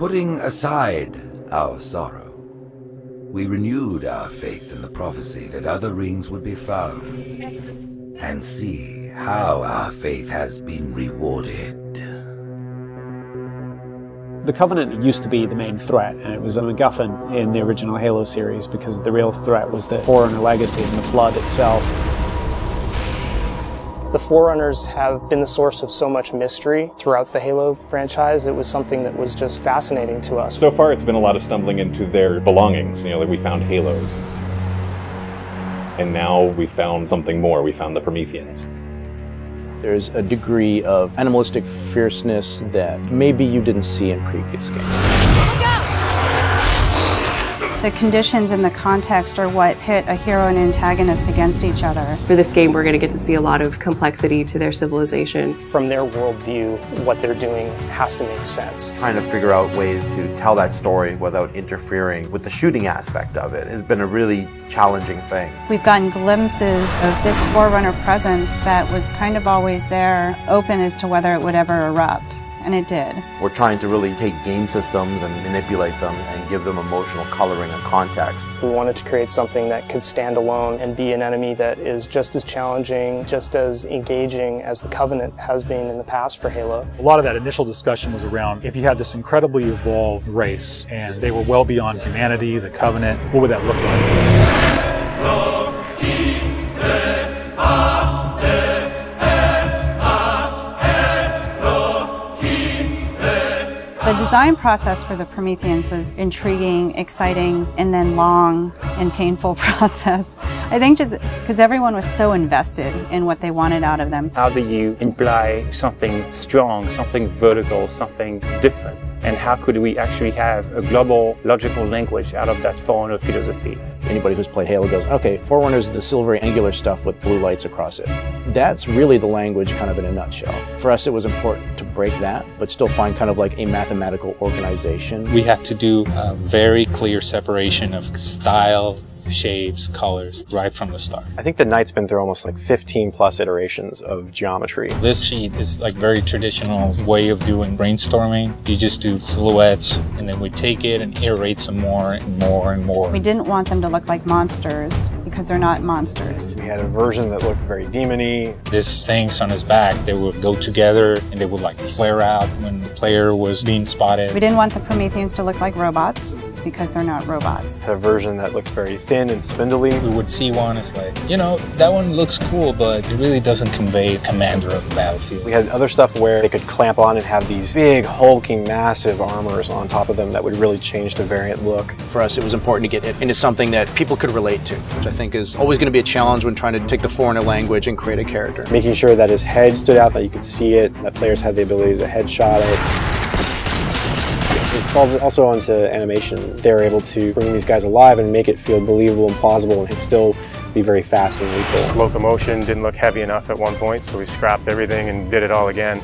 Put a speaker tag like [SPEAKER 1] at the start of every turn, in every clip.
[SPEAKER 1] Putting aside our sorrow, we renewed our faith in the prophecy that other rings would be found, and see how our faith has been rewarded.
[SPEAKER 2] The Covenant used to be the main threat, and it was a MacGuffin in the original Halo series because the real threat was the Forerunner legacy and the Flood itself.
[SPEAKER 3] The Forerunners have been the source of so much mystery throughout the Halo franchise. It was something that was just fascinating to us.
[SPEAKER 4] So far it's been a lot of stumbling into their belongings. Like we found Halos. And now we found something more. We found the Prometheans.
[SPEAKER 5] There's a degree of animalistic fierceness that maybe you didn't see in previous games.
[SPEAKER 6] Look out!
[SPEAKER 7] The conditions and the context are what pit a hero and antagonist against each other.
[SPEAKER 8] For this game, we're going to get to see a lot of complexity to their civilization.
[SPEAKER 3] From their worldview, what they're doing has to make sense.
[SPEAKER 9] Trying to figure out ways to tell that story without interfering with the shooting aspect of it has been a really challenging thing.
[SPEAKER 7] We've gotten glimpses of this Forerunner presence that was kind of always there, open as to whether it would ever erupt. And it did.
[SPEAKER 9] We're trying to really take game systems and manipulate them and give them emotional coloring and context.
[SPEAKER 3] We wanted to create something that could stand alone and be an enemy that is just as challenging, just as engaging as the Covenant has been in the past for Halo.
[SPEAKER 10] A lot of that initial discussion was around if you had this incredibly evolved race and they were well beyond humanity, the Covenant, what would that look like?
[SPEAKER 7] The design process for the Prometheans was intriguing, exciting, and then long and painful process. I think just because everyone was so invested in what they wanted out of them.
[SPEAKER 11] How do you imply something strong, something vertical, something different? And how could we actually have a global logical language out of that Forerunner philosophy?
[SPEAKER 5] Anybody who's played Halo goes, okay, Forerunners is the silvery angular stuff with blue lights across it. That's really the language kind of in a nutshell. For us, it was important to break that, but still find kind of like a mathematical organization.
[SPEAKER 12] We had to do a very clear separation of style, shapes, colors, right from the start.
[SPEAKER 13] I think the Knight's been through almost like 15 plus iterations of geometry.
[SPEAKER 12] This sheet is like very traditional way of doing brainstorming. You just do silhouettes and then we take it and iterate some more and more and more.
[SPEAKER 7] We didn't want them to look like monsters because they're not monsters.
[SPEAKER 13] We had a version that looked very demon-y.
[SPEAKER 12] These things on his back, they would go together and they would like flare out when the player was being spotted.
[SPEAKER 7] We didn't want the Prometheans to look like robots because they're not robots.
[SPEAKER 13] A version that looked very thin and spindly.
[SPEAKER 12] We would see one, it's like, you know, that one looks cool, but it really doesn't convey commander of the battlefield.
[SPEAKER 13] We had other stuff where they could clamp on and have these big, hulking, massive armors on top of them that would really change the variant look.
[SPEAKER 5] For us, it was important to get it into something that people could relate to, which I think is always going to be a challenge when trying to take the Forerunner language and create a character.
[SPEAKER 13] Making sure that his head stood out, that you could see it, that players had the ability to headshot it. It falls also onto animation. They were able to bring these guys alive and make it feel believable and plausible and still be very fast and lethal.
[SPEAKER 14] Locomotion didn't look heavy enough at one point, so we scrapped everything and did it all again.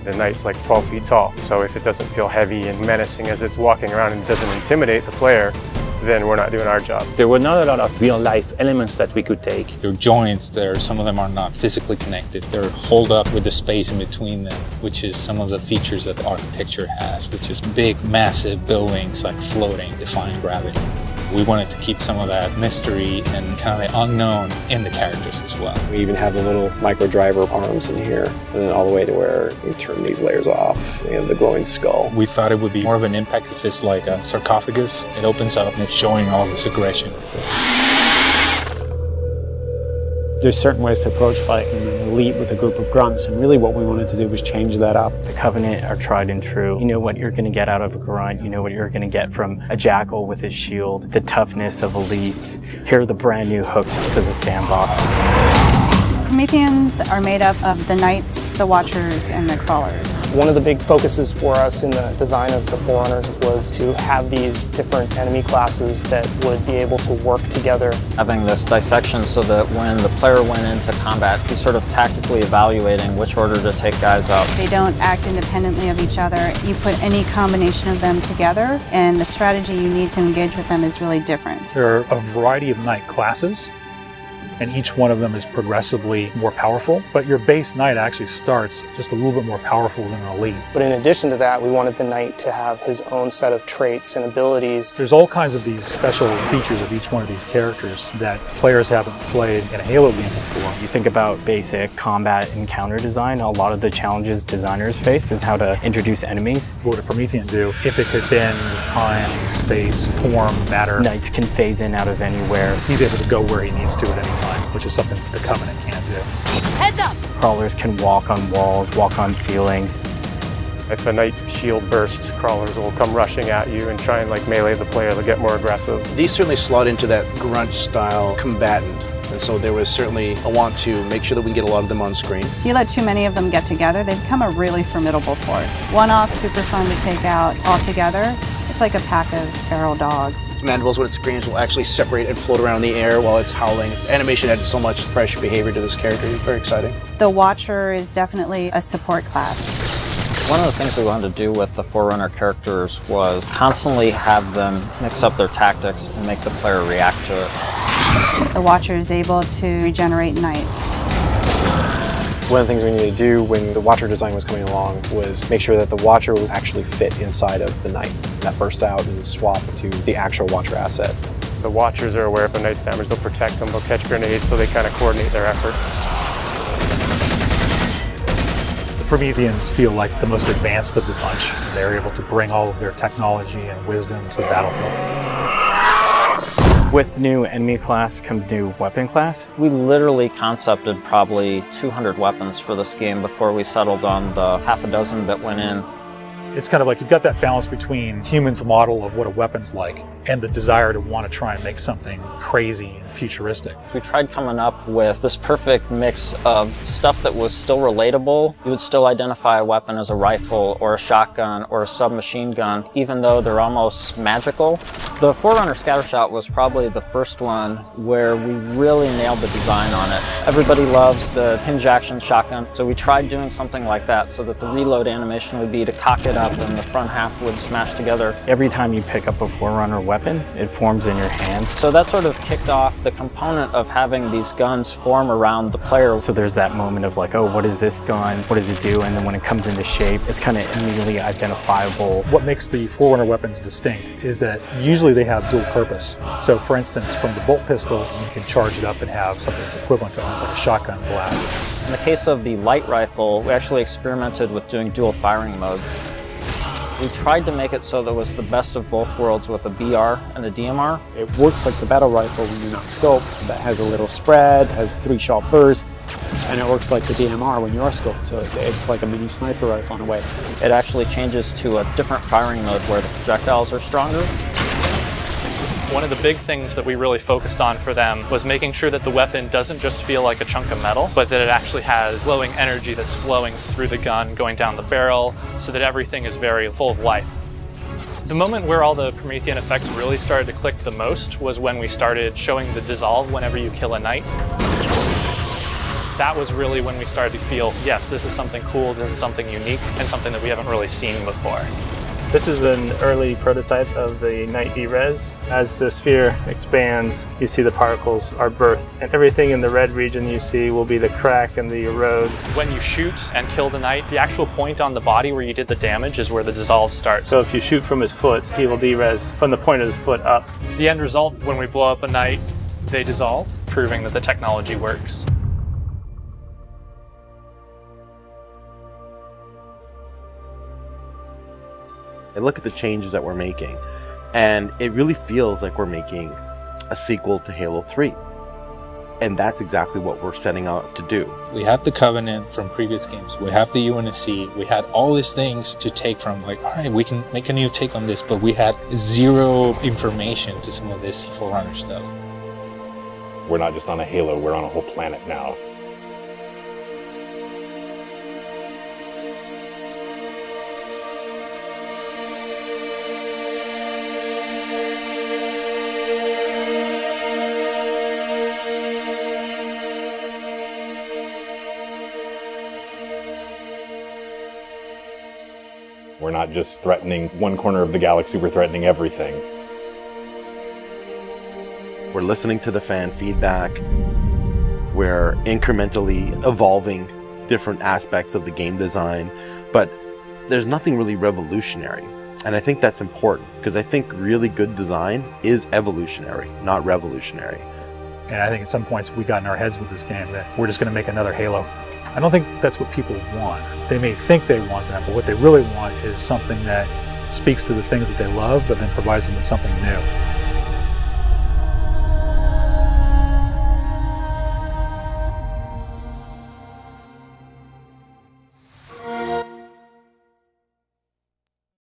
[SPEAKER 14] The Knight's like 12 feet tall, so if it doesn't feel heavy and menacing as it's walking around and doesn't intimidate the player, then we're not doing our job.
[SPEAKER 11] There were not a lot of real-life elements that we could take.
[SPEAKER 12] There are joints there, some of them are not physically connected. They're holed up with the space in between them, which is some of the features that the architecture has, which is big, massive buildings like floating, defying gravity. We wanted to keep some of that mystery and kind of the unknown in the characters as well.
[SPEAKER 13] We even have the little micro driver arms in here, and then all the way to where you turn these layers off. We have the glowing skull.
[SPEAKER 12] We thought it would be more of an impact if it's like a sarcophagus. It opens up and it's showing all this aggression.
[SPEAKER 2] There's certain ways to approach fighting an elite with a group of grunts, and really what we wanted to do was change that up.
[SPEAKER 15] The Covenant are tried and true. You know what you're going to get out of a grunt. You know what you're going to get from a jackal with his shield. The toughness of elites. Here are the brand new hooks to the sandbox.
[SPEAKER 7] Prometheans are made up of the Knights, the Watchers, and the Crawlers.
[SPEAKER 3] One of the big focuses for us in the design of the Forerunners was to have these different enemy classes that would be able to work together.
[SPEAKER 16] Having this dissection so that when the player went into combat, he's sort of tactically evaluating which order to take guys out.
[SPEAKER 7] They don't act independently of each other. You put any combination of them together, and the strategy you need to engage with them is really different.
[SPEAKER 10] There are a variety of Knight classes. and each one of them is progressively more powerful. But your base knight actually starts just a little bit more powerful than an elite.
[SPEAKER 3] But in addition to that, we wanted the knight to have his own set of traits and abilities.
[SPEAKER 10] There's all kinds of these special features of each one of these characters that players haven't played in a Halo game before.
[SPEAKER 15] You think about basic combat encounter design, a lot of the challenges designers face is how to introduce enemies.
[SPEAKER 10] What would a Promethean do if it could bend time, space, form, matter?
[SPEAKER 15] Knights can phase in out of anywhere.
[SPEAKER 10] He's able to go where he needs to at any time, which is something the Covenant can't do.
[SPEAKER 6] Heads up!
[SPEAKER 15] Crawlers can walk on walls, walk on ceilings.
[SPEAKER 14] If a knight shield bursts, crawlers will come rushing at you and try and like melee the player to get more aggressive.
[SPEAKER 5] These certainly slot into that grunt style combatant. And so there was certainly a want to make sure that we can get a lot of them on screen.
[SPEAKER 7] If you let too many of them get together, they become a really formidable force. One-off, super fun to take out all together. It's like a pack of feral dogs.
[SPEAKER 5] Its mandibles, when it screams, will actually separate and float around in the air while it's howling. Animation added so much fresh behavior to this character. It's very exciting.
[SPEAKER 7] The Watcher is definitely a support class.
[SPEAKER 16] One of the things we wanted to do with the Forerunner characters was constantly have them mix up their tactics and make the player react to it.
[SPEAKER 7] The Watcher is able to regenerate knights.
[SPEAKER 13] One of the things we needed to do when the Watcher design was coming along was make sure that the Watcher would actually fit inside of the Knight. That bursts out and swap to the actual Watcher asset.
[SPEAKER 14] The Watchers are aware if a knight's damaged, they'll protect them, they'll catch grenades, so they kind of coordinate their efforts.
[SPEAKER 10] The Prometheans feel like the most advanced of the bunch. They're able to bring all of their technology and wisdom to the battlefield.
[SPEAKER 15] With new enemy class comes new weapon class.
[SPEAKER 16] We literally concepted probably 200 weapons for this game before we settled on the half a dozen that went in.
[SPEAKER 10] It's kind of like you've got that balance between humans' model of what a weapon's like and the desire to want to try and make something crazy and futuristic.
[SPEAKER 16] We tried coming up with this perfect mix of stuff that was still relatable. You would still identify a weapon as a rifle or a shotgun or a submachine gun, even though they're almost magical. The Forerunner Scattershot was probably the first one where we really nailed the design on it. Everybody loves the hinge action shotgun, so we tried doing something like that so that the reload animation would be to cock it up and the front half would smash together.
[SPEAKER 15] Every time you pick up a Forerunner weapon, it forms in your hand.
[SPEAKER 16] So that sort of kicked off the component of having these guns form around the player.
[SPEAKER 15] So there's that moment of like, oh, what is this gun? What does it do? And then when it comes into shape, it's kind of immediately identifiable.
[SPEAKER 10] What makes the Forerunner weapons distinct is that usually they have dual purpose. So for instance, from the bolt pistol, you can charge it up and have something that's equivalent to almost like a shotgun blast.
[SPEAKER 16] In the case of the light rifle, we actually experimented with doing dual firing modes. We tried to make it so that it was the best of both worlds with a BR and a DMR.
[SPEAKER 2] It works like the battle rifle when you're not scoped. That has a little spread, has a 3-shot burst, and it works like the DMR when you are scoped. So it's like a mini sniper rifle in a way.
[SPEAKER 16] It actually changes to a different firing mode where the projectiles are stronger.
[SPEAKER 17] One of the big things that we really focused on for them was making sure that the weapon doesn't just feel like a chunk of metal, but that it actually has glowing energy that's flowing through the gun, going down the barrel, so that everything is very full of life. The moment where all the Promethean effects really started to click the most was when we started showing the dissolve whenever you kill a knight. That was really when we started to feel, yes, this is something cool, this is something unique, and something that we haven't really seen before.
[SPEAKER 18] This is an early prototype of the Knight D-Res. As the sphere expands, you see the particles are birthed, and everything in the red region you see will be the crack and the erode.
[SPEAKER 17] When you shoot and kill the knight, the actual point on the body where you did the damage is where the dissolve starts.
[SPEAKER 18] So if you shoot from his foot, he will D-Res from the point of his foot up.
[SPEAKER 17] The end result, when we blow up a knight, they dissolve, proving that the technology works.
[SPEAKER 9] I look at the changes that we're making, and it really feels like we're making a sequel to Halo 3. And that's exactly what we're setting out to do.
[SPEAKER 12] We have the Covenant from previous games. We have the UNSC. We had all these things to take from, like, all right, we can make a new take on this, but we had zero information to some of this Forerunner stuff.
[SPEAKER 4] We're not just on a Halo, we're on a whole planet now. We're not just threatening one corner of the galaxy, we're threatening everything.
[SPEAKER 9] We're listening to the fan feedback. We're incrementally evolving different aspects of the game design, but there's nothing really revolutionary. And I think that's important, because I think really good design is evolutionary, not revolutionary.
[SPEAKER 10] And I think at some points we got in our heads with this game that we're just going to make another Halo. I don't think that's what people want. They may think they want that, but what they really want is something that speaks to the things that they love, but then provides them with something new.